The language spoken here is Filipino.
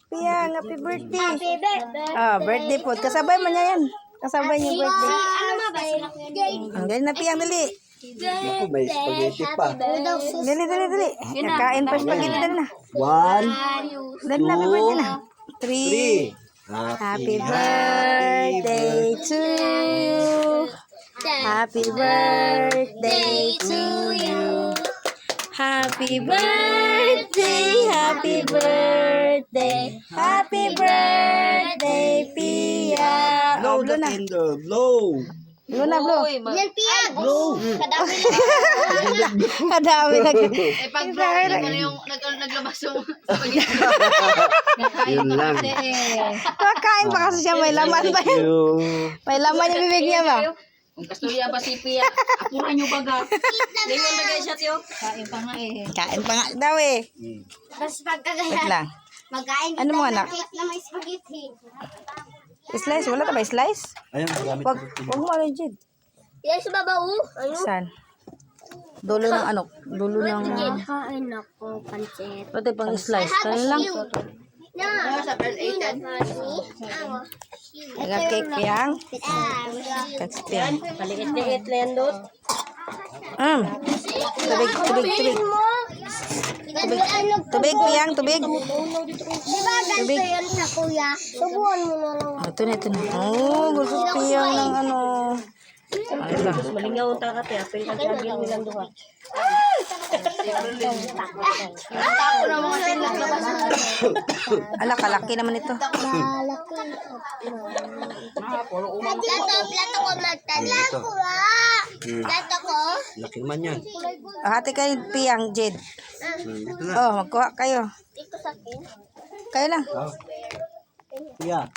Piyang. Happy birthday. Happy birthday. Ah, birthday po. Kasabay mo niya yan. Kasabay niya yung birthday. Ano ba ba? Ang galing na Piyang, dali. Ako, may spaghetti pa. Dali. Kakain pa spaghetti, dali na. 1, Dali na, happy birthday na. 3. 3. Happy birthday to you. Happy birthday to you. Happy birthday, happy birthday, happy birthday, Pia. Blow Blow the na. candle. Blow. Blow na, blow. Yan, Pia. Blow. Kadami na. Pag-vlog mo na yung naglabas yung spaghetti. Yun lang. Kakain pa kasi siya, may laman pa Thank yan. you. May laman yung bibig niya ba? Kung kasturya ba si Pia, apuran nyo baga. Lingon na guys siya tiyo. Kain pa nga eh. Kain pa nga daw eh. Tapos Wait pagkagaya, lang. magkain Ano kita mo, ng anak? cake na may spaghetti. Slice, wala ka ba slice? Ayun, gamit Wag mo ano, Jid. Yan sa babaw. Ano? Saan? Dulo ng ano? Dulo ng... Kain ako, pancit. Pati pang slice. Kaya lang. Na. Sa bird 8 Nagka cake yang. Cake yan. Maliit-liit na yan doon. Tubig. Tubig, Piyang, tubig. Di ba ganito yun sa kuya? Subuhan mo na lang. Ito na. Oh, gusto Piyang ng ano. Ay lang. Malingaw ang takat eh. Apil kang kagin nilang duha. Tako na mga tinaglabas. Ala, kalaki naman ito. Malaki. Plato ko magtala ko Plato ko. Laki naman yan. Hati kayo, Piyang, Jid. Ito na. Oh, magkuha kayo. Ito sa akin. Kayo lang. Yeah.